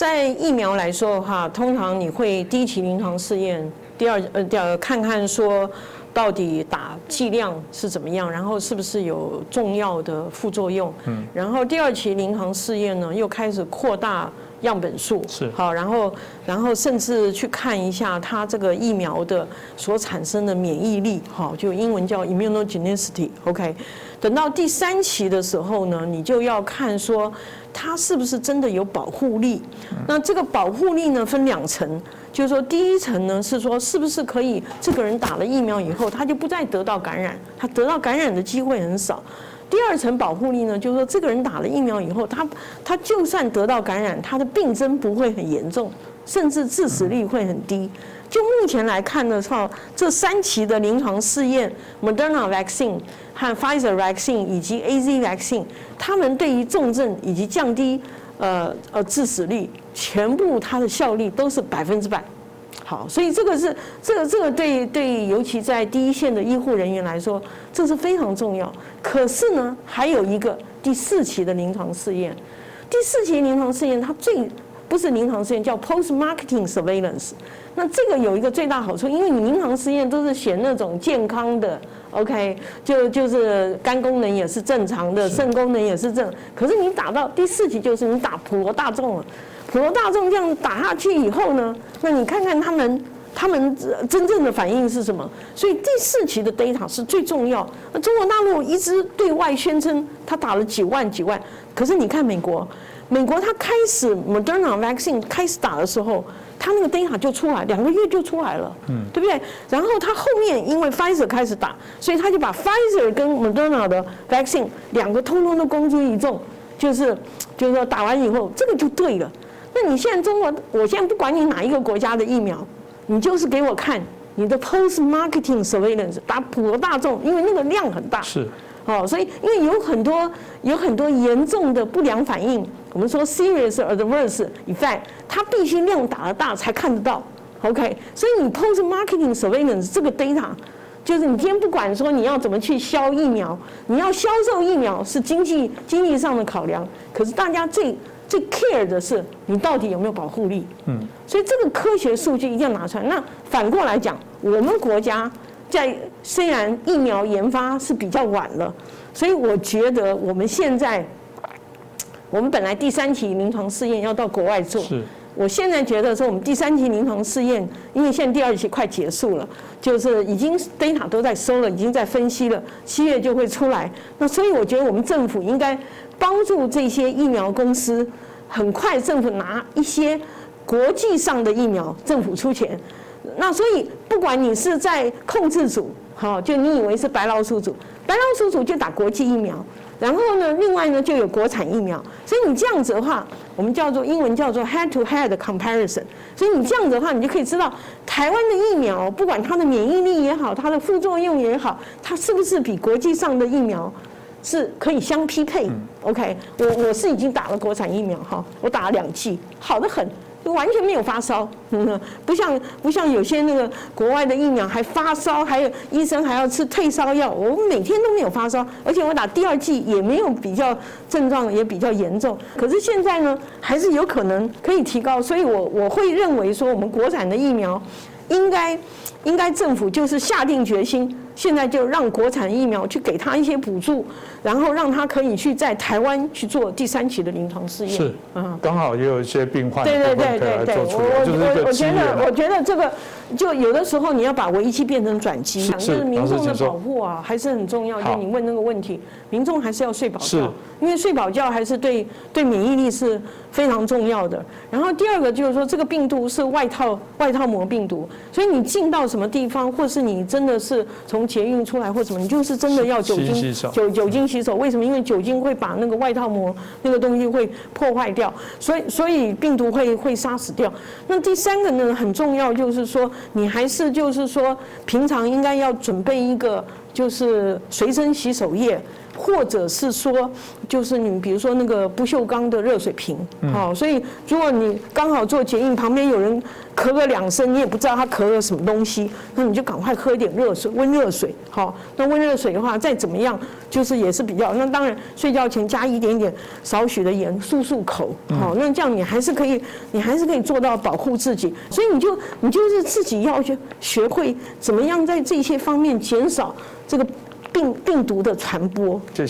在疫苗来说的话，通常你会第一期临床试验，第二看看说到底打剂量是怎么样，然后是不是有重要的副作用。然后第二期临床试验呢，又开始扩大样本数，是好，然后甚至去看一下它这个疫苗的所产生的免疫力，好，就英文叫 immunogenicity，OK。等到第3期的时候呢，你就要看说它是不是真的有保护力。那这个保护力呢分2层，就是说第一层呢是说是不是可以这个人打了疫苗以后，他就不再得到感染，他得到感染的机会很少。第2层保护力呢，就是说这个人打了疫苗以后，他就算得到感染，他的病症不会很严重，甚至致死率会很低。就目前来看的话，这3期的临床试验 ，Moderna vaccine 和 Pfizer vaccine 以及 AZ vaccine， 他们对于重症以及降低致死率，全部它的效力都是100%。好，所以这个对，尤其在第一线的医护人员来说，这是非常重要。可是呢，还有一个第4期的临床试验，第4期临床试验它不是临床试验，叫 post-marketing surveillance。那这个有一个最大好处，因为你临床试验都是选那种健康的 ，OK， 就是肝功能也是正常的，肾功能也是正。可是你打到第4期，就是你打普罗大众了，普罗大众这样打下去以后呢，那你看看他们真正的反应是什么？所以第4期的 data 是最重要。那中国大陆一直对外宣称他打了几万，可是你看美国他开始 Moderna vaccine 开始打的时候，他那个 data 就出来，2个月就出来了，对不对？然后他后面因为 Pfizer 开始打，所以他就把 Pfizer 跟 Moderna 的 vaccine 2个通通都公诸于众，就是说打完以后这个就对了。那你现在中国，我现在不管你哪一个国家的疫苗，你就是给我看你的 post-marketing surveillance 打普罗大众，因为那个量很大。是。哦，所以因为有很多严重的不良反应，我们说 serious adverse effect， 它必须量打得大才看得到 ，OK？ 所以你 post marketing surveillance 这个 data， 就是你今天不管说你要怎么去销疫苗，你要销售疫苗是经济上的考量，可是大家最 care 的是你到底有没有保护力，所以这个科学数据一定要拿出来。那反过来讲，我们国家虽然疫苗研发是比较晚了，所以我觉得我们本来第3期临床试验要到国外做，我现在觉得说我们第3期临床试验，因为现在第2期快结束了，就是已经 data 都在收了，已经在分析了，7月就会出来。那所以我觉得我们政府应该帮助这些疫苗公司，很快政府拿一些国际上的疫苗，政府出钱。那所以不管你是在控制组，好，就你以为是白老鼠组，白老鼠组就打国际疫苗，然后呢，另外呢就有国产疫苗，所以你这样子的话，我们英文叫做 head-to-head comparison。所以你这样子的话，你就可以知道台湾的疫苗，不管它的免疫力也好，它的副作用也好，它是不是比国际上的疫苗是可以相匹配。OK， 我是已经打了国产疫苗哈，我打了2剂，好得很。就完全没有发烧，不像有些那个国外的疫苗还发烧，还有医生还要吃退烧药，我每天都没有发烧，而且我打第2剂也没有比较症状也比较严重。可是现在呢，还是有可能可以提高，所以我会认为说我们国产的疫苗应该政府就是下定决心，现在就让国产疫苗去给他一些补助，然后让他可以去在台湾去做第3期的临床试验。是，刚好也有一些病患对，我觉得这个就有的时候你要把危机变成转机，就是民众的保护啊还是很重要。就你问那个问题，民众还是要睡饱觉，因为睡饱觉还是对免疫力是非常重要的。然后第2个就是说，这个病毒是外套膜病毒，所以你进到什么地方，或是你真的是从捷运出来或什么，你就是真的要酒精洗手。为什么？因为酒精会把那个外套膜那个东西会破坏掉，所以病毒会杀死掉。那第3个呢很重要，就是说你还是就是说平常应该要准备一个就是随身洗手液，或者是说，就是你比如说那个不锈钢的热水瓶，好，所以如果你刚好做检验，旁边有人咳个2声，你也不知道他咳了什么东西，那你就赶快喝一点热水，温热水，好，那温热水的话，再怎么样，就是也是比较，那当然睡觉前加一点点少许的盐漱口，好，那这样你还是可以做到保护自己，所以你就是自己要去学会怎么样在这些方面减少这个病毒的传播。谢谢。